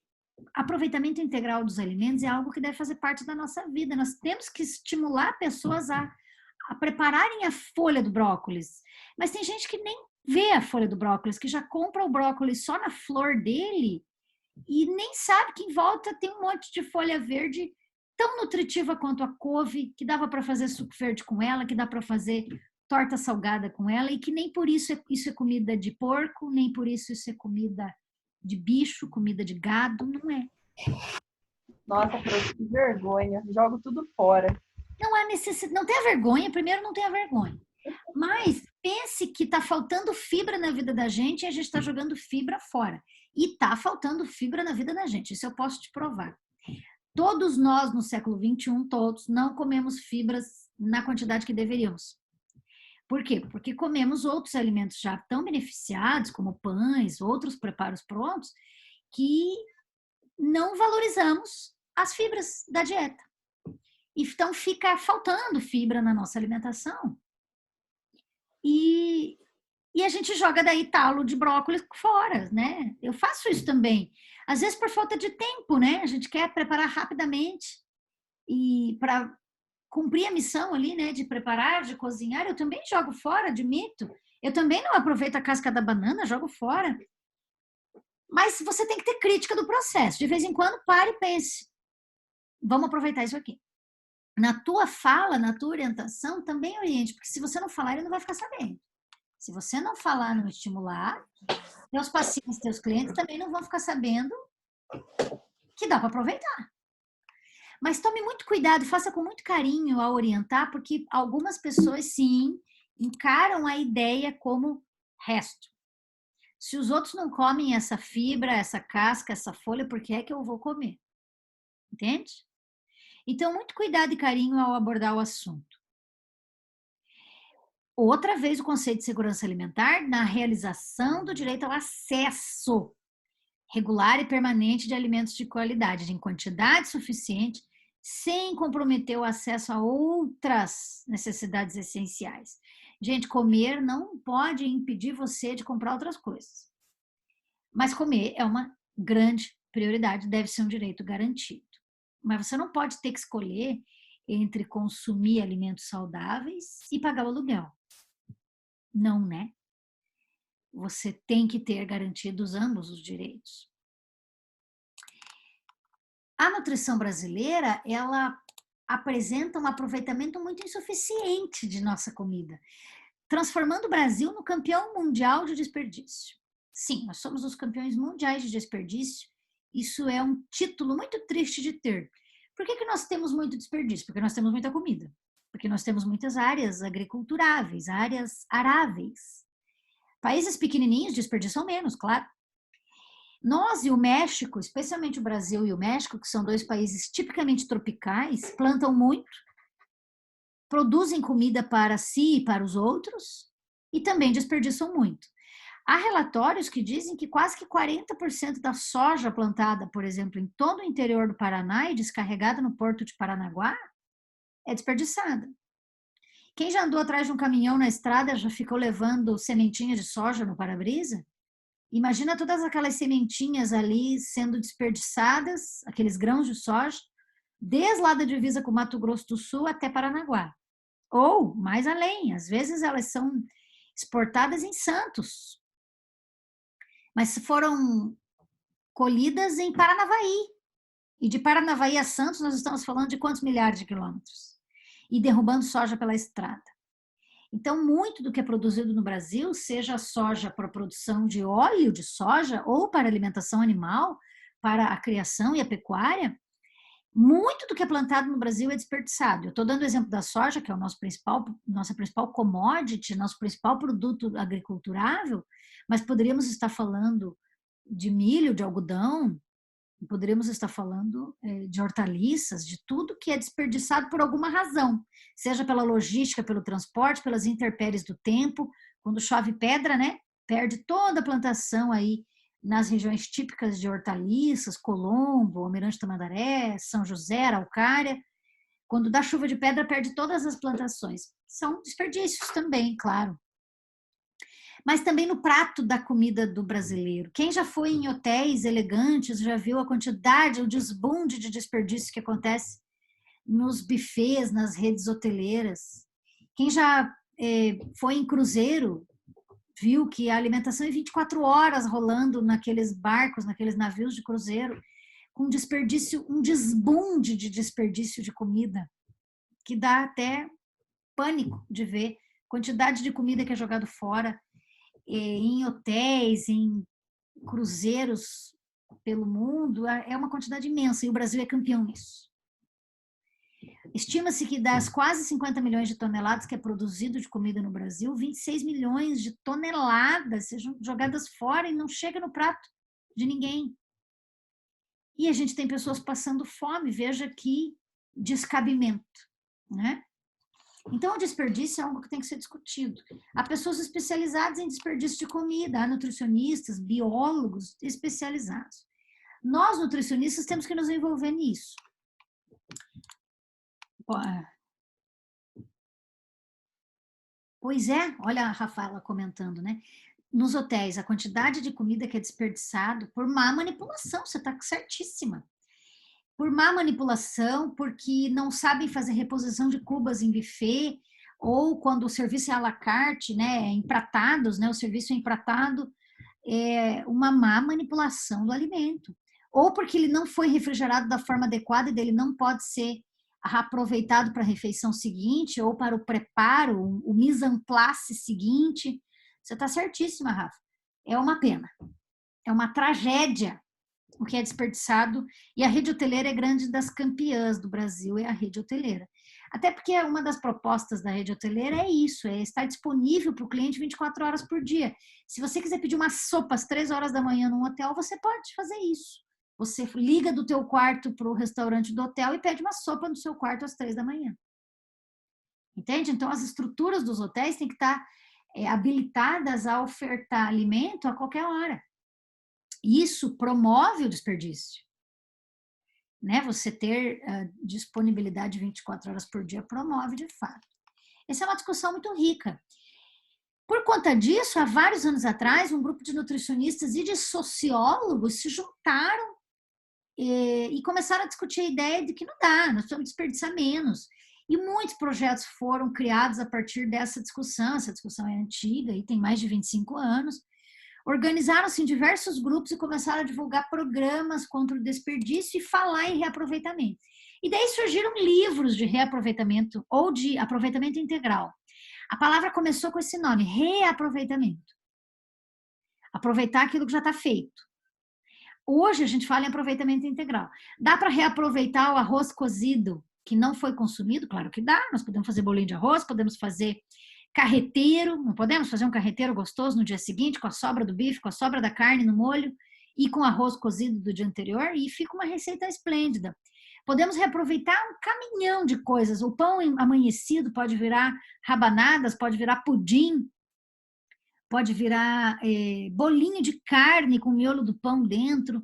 aproveitamento integral dos alimentos é algo que deve fazer parte da nossa vida. Nós temos que estimular pessoas a a prepararem a folha do brócolis. Mas tem gente que nem vê a folha do brócolis, que já compra o brócolis só na flor dele e nem sabe que em volta tem um monte de folha verde tão nutritiva quanto a couve, que dava para fazer suco verde com ela, que dá para fazer torta salgada com ela, e que nem por isso isso é comida de porco, nem por isso é comida de bicho, comida de gado, não é. Nossa, que vergonha. Jogo tudo fora. Não há necessidade, não tenha vergonha, primeiro não tenha vergonha. Mas pense que está faltando fibra na vida da gente e a gente está jogando fibra fora. E está faltando fibra na vida da gente, isso eu posso te provar. Todos nós, no século XXI, todos, não comemos fibras na quantidade que deveríamos. Por quê? Porque comemos outros alimentos já tão beneficiados, como pães, outros preparos prontos, que não valorizamos as fibras da dieta. Então, fica faltando fibra na nossa alimentação. E a gente joga daí talo de brócolis fora, né? Eu faço isso também. Às vezes por falta de tempo, né? A gente quer preparar rapidamente e para cumprir a missão ali, né? De preparar, de cozinhar, eu também jogo fora, admito. Eu também não aproveito a casca da banana, jogo fora. Mas você tem que ter crítica do processo. De vez em quando, pare e pense. Vamos aproveitar isso aqui. Na tua fala, na tua orientação, também oriente, porque se você não falar, ele não vai ficar sabendo. Se você não falar, não estimular, teus pacientes, teus clientes também não vão ficar sabendo que dá para aproveitar. Mas tome muito cuidado e faça com muito carinho ao orientar, porque algumas pessoas, sim, encaram a ideia como resto. Se os outros não comem essa fibra, essa casca, essa folha, por que é que eu vou comer? Entende? Então, muito cuidado e carinho ao abordar o assunto. Outra vez, o conceito de segurança alimentar na realização do direito ao acesso regular e permanente de alimentos de qualidade, em quantidade suficiente, sem comprometer o acesso a outras necessidades essenciais. Gente, comer não pode impedir você de comprar outras coisas. Mas comer é uma grande prioridade, deve ser um direito garantido. Mas você não pode ter que escolher entre consumir alimentos saudáveis e pagar o aluguel. Não, né? Você tem que ter garantidos ambos os direitos. A nutrição brasileira, ela apresenta um aproveitamento muito insuficiente de nossa comida, transformando o Brasil no campeão mundial de desperdício. Sim, nós somos os campeões mundiais de desperdício. Isso é um título muito triste de ter. Por que nós temos muito desperdício? Porque nós temos muita comida. Porque nós temos muitas áreas agriculturáveis, áreas aráveis. Países pequenininhos desperdiçam menos, claro. Nós e o México, especialmente o Brasil e o México, que são dois países tipicamente tropicais, plantam muito, produzem comida para si e para os outros e também desperdiçam muito. Há relatórios que dizem que quase que 40% da soja plantada, por exemplo, em todo o interior do Paraná e descarregada no porto de Paranaguá, é desperdiçada. Quem já andou atrás de um caminhão na estrada já ficou levando sementinha de soja no para-brisa? Imagina todas aquelas sementinhas ali sendo desperdiçadas, aqueles grãos de soja, desde lá da divisa com o Mato Grosso do Sul até Paranaguá. Ou, mais além, às vezes elas são exportadas em Santos, mas foram colhidas em Paranavaí. E de Paranavaí a Santos nós estamos falando de quantos milhares de quilômetros? E derrubando soja pela estrada. Então, muito do que é produzido no Brasil, seja a soja para a produção de óleo de soja ou para alimentação animal, para a criação e a pecuária, muito do que é plantado no Brasil é desperdiçado. Eu estou dando o exemplo da soja, que é o nossa principal commodity, nosso principal produto agriculturável, mas poderíamos estar falando de milho, de algodão, poderíamos estar falando de hortaliças, de tudo que é desperdiçado por alguma razão, seja pela logística, pelo transporte, pelas intempéries do tempo. Quando chove pedra, né? Perde toda a plantação aí nas regiões típicas de hortaliças, Colombo, Almirante Tamandaré, São José, Araucária. Quando dá chuva de pedra, perde todas as plantações. São desperdícios também, claro. Mas também no prato da comida do brasileiro. Quem já foi em hotéis elegantes já viu a quantidade, o desbunde de desperdício que acontece nos buffets, nas redes hoteleiras. Quem já foi em cruzeiro viu que a alimentação é 24 horas rolando naqueles barcos, naqueles navios de cruzeiro, com desperdício, um desbunde de desperdício de comida, que dá até pânico de ver quantidade de comida que é jogado fora em hotéis, em cruzeiros pelo mundo, é uma quantidade imensa, e o Brasil é campeão nisso. Estima-se que das quase 50 milhões de toneladas que é produzido de comida no Brasil, 26 milhões de toneladas sejam jogadas fora e não chega no prato de ninguém. E a gente tem pessoas passando fome, veja que descabimento, né? Então, o desperdício é algo que tem que ser discutido. Há pessoas especializadas em desperdício de comida, há nutricionistas, biólogos especializados. Nós, nutricionistas, temos que nos envolver nisso. Pois é, olha a Rafaela comentando, né? Nos hotéis, a quantidade de comida que é desperdiçado por má manipulação, você está certíssima. Por má manipulação, porque não sabem fazer reposição de cubas em buffet, ou quando o serviço é à la carte, né, empratados, né, o serviço é empratado, é uma má manipulação do alimento. Ou porque ele não foi refrigerado da forma adequada e dele não pode ser aproveitado para a refeição seguinte, ou para o preparo, o mise en place seguinte. Você está certíssima, Rafa. É uma pena. É uma tragédia o que é desperdiçado, e a rede hoteleira é grande das campeãs do Brasil, é a rede hoteleira. Até porque uma das propostas da rede hoteleira é isso, é estar disponível para o cliente 24 horas por dia. Se você quiser pedir uma sopa às 3 horas da manhã num hotel, você pode fazer isso. Você liga do teu quarto para o restaurante do hotel e pede uma sopa no seu quarto às 3 da manhã. Entende? Então, as estruturas dos hotéis têm que estar habilitadas a ofertar alimento a qualquer hora. Isso promove o desperdício, né? Você ter disponibilidade 24 horas por dia promove de fato. Essa é uma discussão muito rica. Por conta disso, há vários anos atrás, um grupo de nutricionistas e de sociólogos se juntaram e começaram a discutir a ideia de que não dá, nós precisamos desperdiçar menos. E muitos projetos foram criados a partir dessa discussão. Essa discussão é antiga e tem mais de 25 anos. Organizaram-se em diversos grupos e começaram a divulgar programas contra o desperdício e falar em reaproveitamento. E daí surgiram livros de reaproveitamento ou de aproveitamento integral. A palavra começou com esse nome, reaproveitamento. Aproveitar aquilo que já está feito. Hoje a gente fala em aproveitamento integral. Dá para reaproveitar o arroz cozido que não foi consumido? Claro que dá. Nós podemos fazer bolinho de arroz, podemos fazer carreteiro, não podemos fazer um carreteiro gostoso no dia seguinte, com a sobra do bife, com a sobra da carne no molho e com arroz cozido do dia anterior, e fica uma receita esplêndida. Podemos reaproveitar um caminhão de coisas. O pão amanhecido pode virar rabanadas, pode virar pudim, pode virar bolinho de carne com o miolo do pão dentro.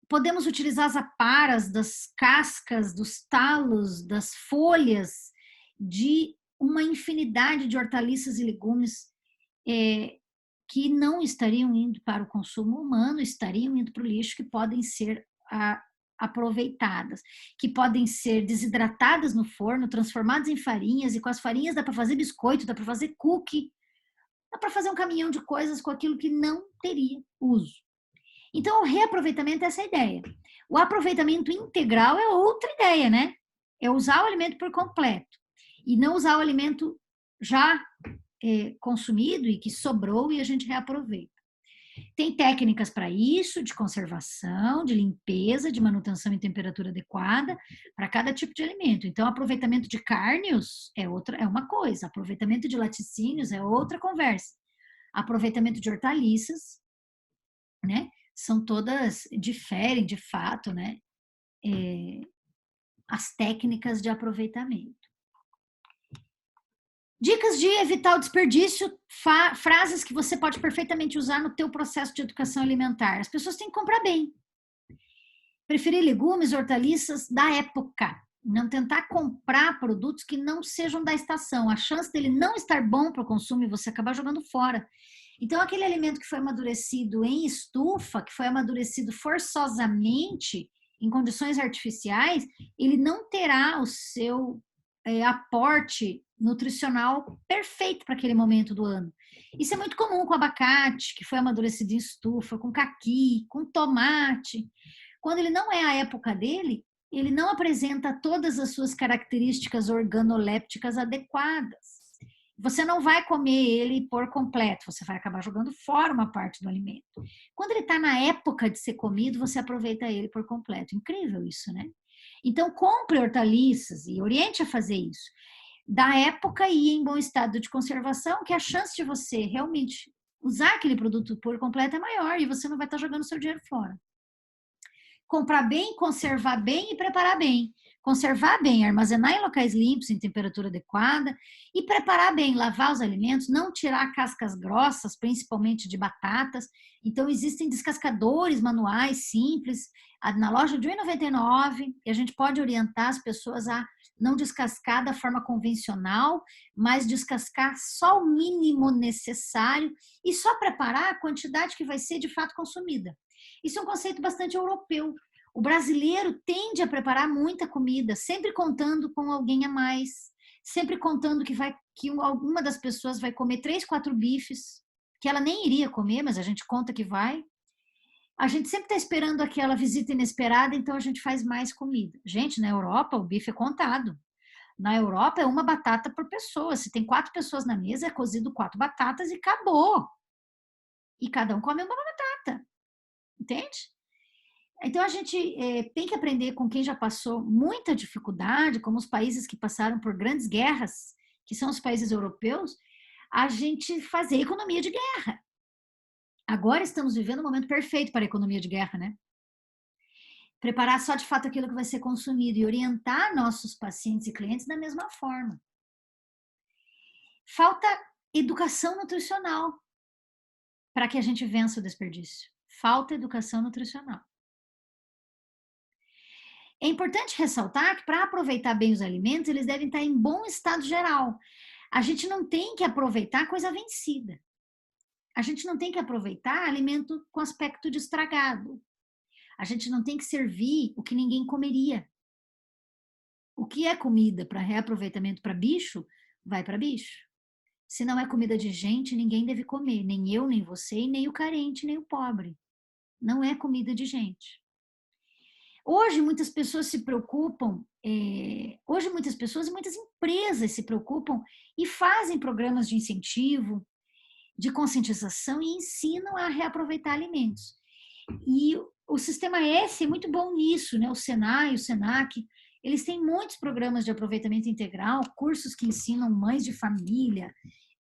Podemos utilizar as aparas das cascas, dos talos, das folhas de uma infinidade de hortaliças e legumes que não estariam indo para o consumo humano, estariam indo para o lixo, que podem ser aproveitadas, que podem ser desidratadas no forno, transformadas em farinhas, e com as farinhas dá para fazer biscoito, dá para fazer cookie, dá para fazer um caminhão de coisas com aquilo que não teria uso. Então, o reaproveitamento é essa ideia. O aproveitamento integral é outra ideia, né? É usar o alimento por completo e não usar o alimento já consumido e que sobrou e a gente reaproveita. Tem técnicas para isso, de conservação, de limpeza, de manutenção em temperatura adequada para cada tipo de alimento. Então, aproveitamento de carnes é uma coisa, aproveitamento de laticínios é outra conversa. Aproveitamento de hortaliças, né? São todas, diferem de fato, né? As técnicas de aproveitamento. Dicas de evitar o desperdício, frases que você pode perfeitamente usar no teu processo de educação alimentar. As pessoas têm que comprar bem. Preferir legumes, hortaliças da época. Não tentar comprar produtos que não sejam da estação. A chance dele não estar bom para o consumo e você acabar jogando fora. Então, aquele alimento que foi amadurecido em estufa, que foi amadurecido forçosamente, em condições artificiais, ele não terá o seu aporte nutricional perfeito para aquele momento do ano. Isso é muito comum com abacate, que foi amadurecido em estufa, com caqui, com tomate. Quando ele não é a época dele, ele não apresenta todas as suas características organolépticas adequadas. Você não vai comer ele por completo, você vai acabar jogando fora uma parte do alimento. Quando ele está na época de ser comido, você aproveita ele por completo. Incrível isso, né? Então, compre hortaliças e oriente a fazer isso. Da época e em bom estado de conservação, que a chance de você realmente usar aquele produto por completo é maior e você não vai estar jogando seu dinheiro fora. Comprar bem, conservar bem e preparar bem. Conservar bem, armazenar em locais limpos, em temperatura adequada e preparar bem, lavar os alimentos, não tirar cascas grossas, principalmente de batatas. Então, existem descascadores manuais simples na loja de R$ 1,99 e a gente pode orientar as pessoas a não descascar da forma convencional, mas descascar só o mínimo necessário e só preparar a quantidade que vai ser de fato consumida. Isso é um conceito bastante europeu. O brasileiro tende a preparar muita comida, sempre contando com alguém a mais, sempre contando que alguma das pessoas vai comer 3, 4 bifes, que ela nem iria comer, mas a gente conta que vai. A gente sempre está esperando aquela visita inesperada, então a gente faz mais comida. Gente, na Europa o bife é contado. Na Europa é uma batata por pessoa. Se tem 4 pessoas na mesa, é cozido 4 batatas e acabou. E cada um come uma batata. Entende? Então, a gente tem que aprender com quem já passou muita dificuldade, como os países que passaram por grandes guerras, que são os países europeus, a gente fazer economia de guerra. Agora estamos vivendo um momento perfeito para a economia de guerra, né? Preparar só de fato aquilo que vai ser consumido e orientar nossos pacientes e clientes da mesma forma. Falta educação nutricional para que a gente vença o desperdício. Falta educação nutricional. É importante ressaltar que para aproveitar bem os alimentos, eles devem estar em bom estado geral. A gente não tem que aproveitar coisa vencida. A gente não tem que aproveitar alimento com aspecto de estragado. A gente não tem que servir o que ninguém comeria. O que é comida para reaproveitamento para bicho, vai para bicho. Se não é comida de gente, ninguém deve comer. Nem eu, nem você, e nem o carente, nem o pobre. Não é comida de gente. Hoje, muitas pessoas se preocupam, hoje muitas pessoas e muitas empresas se preocupam e fazem programas de incentivo, de conscientização e ensinam a reaproveitar alimentos. E o Sistema S é muito bom nisso, né? O Senai, o Senac, eles têm muitos programas de aproveitamento integral, cursos que ensinam mães de família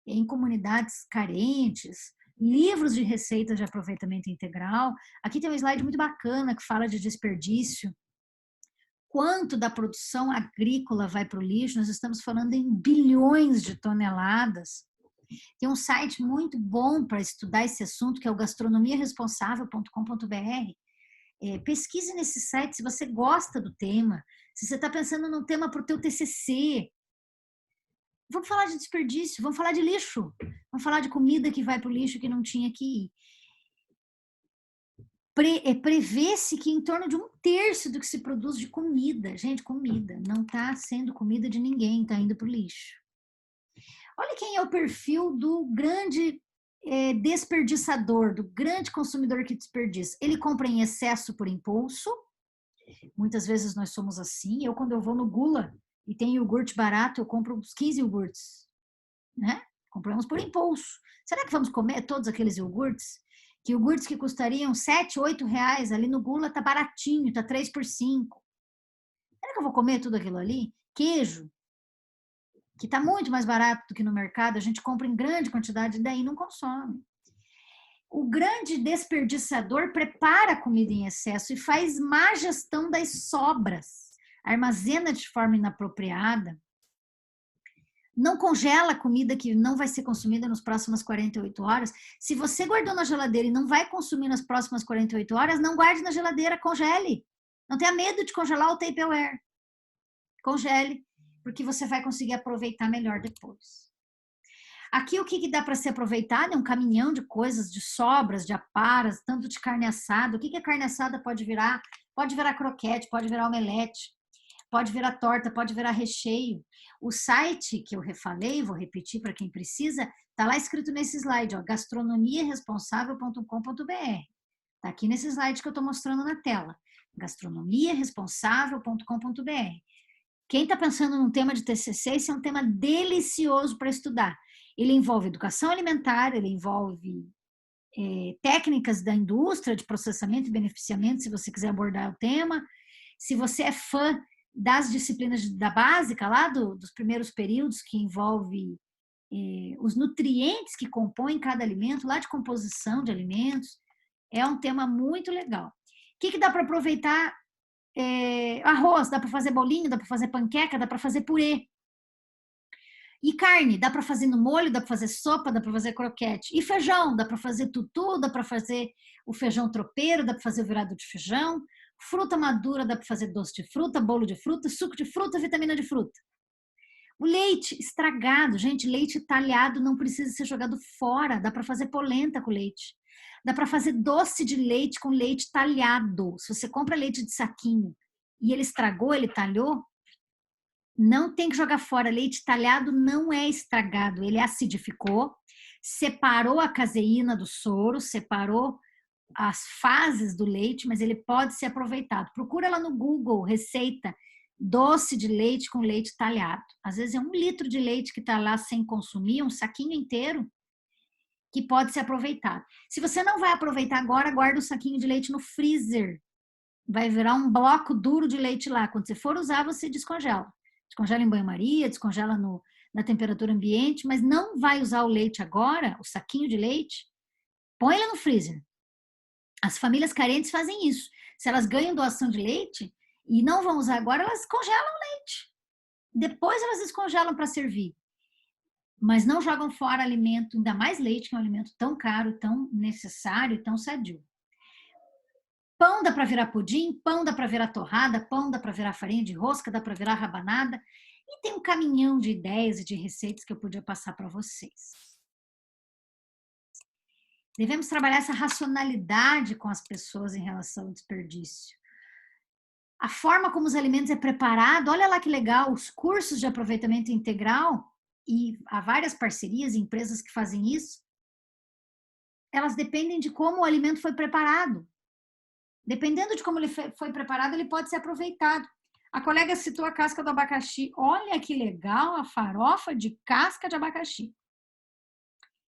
em comunidades carentes, livros de receitas de aproveitamento integral. Aqui tem um slide muito bacana que fala de desperdício. Quanto da produção agrícola vai para o lixo? Nós estamos falando em bilhões de toneladas. Tem um site muito bom para estudar esse assunto, que é o gastronomiaresponsável.com.br. Pesquise nesse site se você gosta do tema, se você está pensando num tema para o teu TCC. Vamos falar de desperdício, vamos falar de lixo, vamos falar de comida que vai para o lixo que não tinha que ir. Prevê-se que em torno de 1/3 do que se produz de comida, gente, comida, não está sendo comida de ninguém, está indo para o lixo. Olha quem é o perfil do grande desperdiçador, do grande consumidor que desperdiça. Ele compra em excesso por impulso, muitas vezes nós somos assim. Eu, quando eu vou no Gula e tem iogurte barato, eu compro uns 15 iogurtes, né? Compramos por impulso. Será que vamos comer todos aqueles iogurtes? Que iogurtes que custariam 7, 8 reais, ali no Gula tá baratinho, tá 3 por 5. Será que eu vou comer tudo aquilo ali? Queijo, que tá muito mais barato do que no mercado, a gente compra em grande quantidade e daí não consome. O grande desperdiçador prepara a comida em excesso e faz má gestão das sobras, armazena de forma inapropriada, não congela a comida que não vai ser consumida nas próximas 48 horas. Se você guardou na geladeira e não vai consumir nas próximas 48 horas, não guarde na geladeira, congele. Não tenha medo de congelar o Tupperware. Congele, porque você vai conseguir aproveitar melhor depois. Aqui o que dá para ser aproveitado é um caminhão de coisas, de sobras, de aparas, tanto de carne assada. O que a carne assada pode virar? Pode virar croquete, pode virar omelete. pode virar torta, pode virar recheio. O site que eu falei, vou repetir para quem precisa, está lá escrito nesse slide, ó, gastronomiaresponsável.com.br. Está aqui nesse slide que eu estou mostrando na tela, gastronomiaresponsável.com.br. Quem está pensando num tema de TCC, esse é um tema delicioso para estudar. Ele envolve educação alimentar, ele envolve técnicas da indústria de processamento e beneficiamento, se você quiser abordar o tema. Se você é fã das disciplinas da básica, lá dos primeiros períodos, que envolve os nutrientes que compõem cada alimento, lá de composição de alimentos, é um tema muito legal. O que dá para aproveitar? Arroz, dá para fazer bolinho, dá para fazer panqueca, dá para fazer purê. E carne, dá para fazer no molho, dá para fazer sopa, dá para fazer croquete. E feijão, dá para fazer tutu, dá para fazer o feijão tropeiro, dá para fazer o virado de feijão. Fruta madura, dá para fazer doce de fruta, bolo de fruta, suco de fruta, vitamina de fruta. O leite estragado, gente, leite talhado não precisa ser jogado fora, dá para fazer polenta com leite. Dá para fazer doce de leite com leite talhado. Se você compra leite de saquinho e ele estragou, ele talhou, não tem que jogar fora. Leite talhado não é estragado, ele acidificou, separou a caseína do soro, separou as fases do leite, mas ele pode ser aproveitado. Procura lá no Google, receita, doce de leite com leite talhado. Às vezes é 1 litro de leite que está lá sem consumir, um saquinho inteiro, que pode ser aproveitado. Se você não vai aproveitar agora, guarda o saquinho de leite no freezer. Vai virar um bloco duro de leite lá. Quando você for usar, você descongela. Descongela em banho-maria, descongela na temperatura ambiente, mas não vai usar o leite agora, o saquinho de leite, põe ele no freezer. As famílias carentes fazem isso. Se elas ganham doação de leite e não vão usar agora, elas congelam o leite. Depois elas descongelam para servir. Mas não jogam fora alimento, ainda mais leite, que é um alimento tão caro, tão necessário, tão sadio. Pão dá para virar pudim, pão dá para virar torrada, pão dá para virar farinha de rosca, dá para virar rabanada. E tem um caminhão de ideias e de receitas que eu podia passar para vocês. Devemos trabalhar essa racionalidade com as pessoas em relação ao desperdício. A forma como os alimentos é preparado, olha lá que legal, os cursos de aproveitamento integral, e há várias parcerias e empresas que fazem isso, elas dependem de como o alimento foi preparado. Dependendo de como ele foi preparado, ele pode ser aproveitado. A colega citou a casca do abacaxi. Olha que legal a farofa de casca de abacaxi,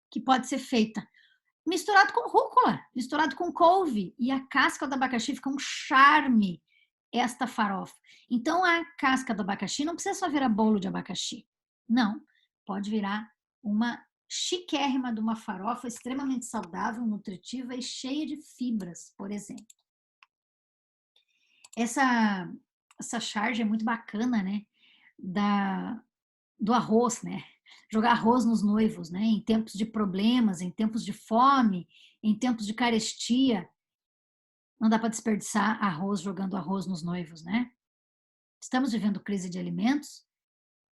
que pode ser feita misturado com rúcula, misturado com couve, e a casca do abacaxi fica um charme, esta farofa. Então, a casca do abacaxi não precisa só virar bolo de abacaxi. Não, pode virar uma chiquérrima de uma farofa extremamente saudável, nutritiva e cheia de fibras, por exemplo. Essa charge é muito bacana, né? Do arroz, né? Jogar arroz nos noivos, né? Em tempos de problemas, em tempos de fome, em tempos de carestia. Não dá para desperdiçar arroz jogando arroz nos noivos, né? Estamos vivendo crise de alimentos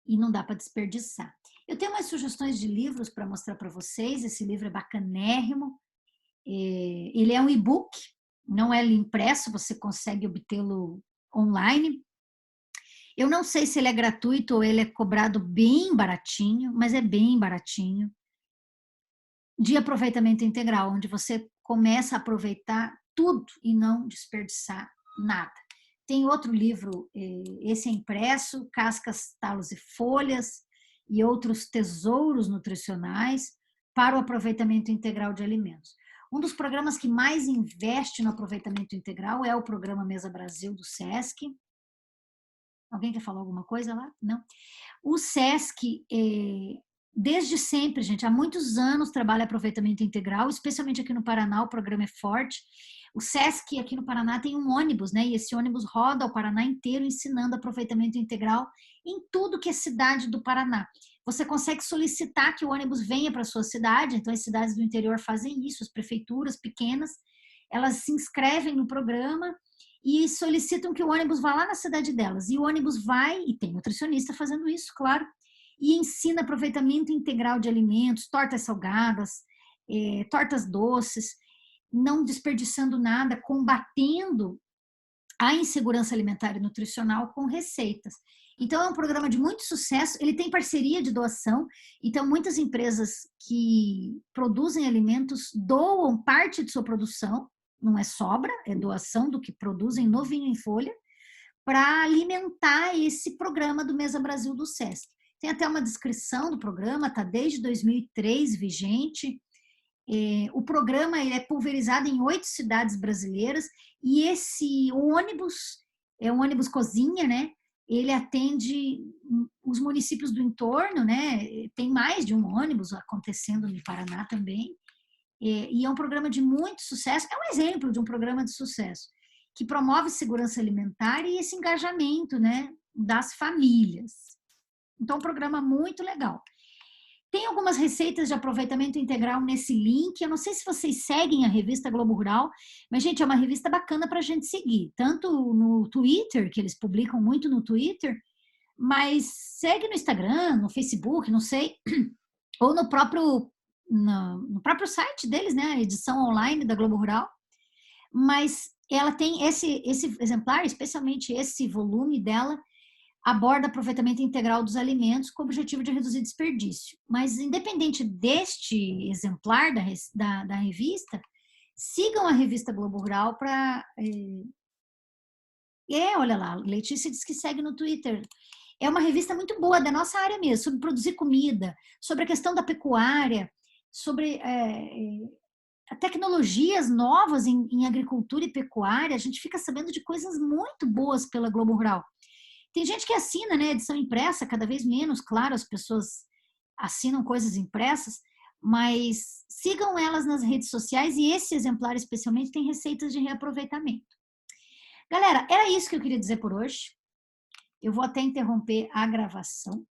e não dá para desperdiçar. Eu tenho umas sugestões de livros para mostrar para vocês. Esse livro é bacanérrimo. Ele é um e-book, não é impresso, você consegue obtê-lo online. Eu não sei se ele é gratuito ou ele é cobrado bem baratinho, mas é bem baratinho. De aproveitamento integral, onde você começa a aproveitar tudo e não desperdiçar nada. Tem outro livro, esse é impresso, Cascas, Talos e Folhas e outros tesouros nutricionais para o aproveitamento integral de alimentos. Um dos programas que mais investe no aproveitamento integral é o programa Mesa Brasil do SESC. Alguém quer falar alguma coisa lá? Não? O SESC, desde sempre, gente, há muitos anos trabalha aproveitamento integral, especialmente aqui no Paraná, o programa é forte. O SESC aqui no Paraná tem um ônibus, né? E esse ônibus roda o Paraná inteiro ensinando aproveitamento integral em tudo que é cidade do Paraná. Você consegue solicitar que o ônibus venha para a sua cidade, então as cidades do interior fazem isso, as prefeituras pequenas, elas se inscrevem no programa e solicitam que o ônibus vá lá na cidade delas. E o ônibus vai, e tem nutricionista fazendo isso, claro, e ensina aproveitamento integral de alimentos, tortas salgadas, tortas doces, não desperdiçando nada, combatendo a insegurança alimentar e nutricional com receitas. Então, é um programa de muito sucesso, ele tem parceria de doação, então muitas empresas que produzem alimentos doam parte de sua produção, não é sobra, é doação do que produzem novinho em folha, para alimentar esse programa do Mesa Brasil do SESC. Tem até uma descrição do programa, está desde 2003 vigente. O programa ele é pulverizado em 8 cidades brasileiras e esse ônibus, é um ônibus cozinha, né? Ele atende os municípios do entorno, né? Tem mais de um ônibus acontecendo no Paraná também. E é um programa de muito sucesso, é um exemplo de um programa de sucesso, que promove segurança alimentar e esse engajamento, né, das famílias. Então, é um programa muito legal. Tem algumas receitas de aproveitamento integral nesse link. Eu não sei se vocês seguem a revista Globo Rural, mas, gente, é uma revista bacana para a gente seguir. Tanto no Twitter, que eles publicam muito no Twitter, mas segue no Instagram, no Facebook, não sei, ou no próprio site deles, né? A edição online da Globo Rural. Mas ela tem esse exemplar, especialmente esse volume dela, aborda aproveitamento integral dos alimentos com o objetivo de reduzir desperdício. Mas, independente deste exemplar da revista, sigam a revista Globo Rural para... olha lá, Letícia diz que segue no Twitter. É uma revista muito boa, da nossa área mesmo, sobre produzir comida, sobre a questão da pecuária, sobre tecnologias novas em agricultura e pecuária. A gente fica sabendo de coisas muito boas pela Globo Rural. Tem gente que assina, né, edição impressa, cada vez menos, claro, as pessoas assinam coisas impressas, mas sigam elas nas redes sociais e esse exemplar especialmente tem receitas de reaproveitamento. Galera, era isso que eu queria dizer por hoje. Eu vou até interromper a gravação.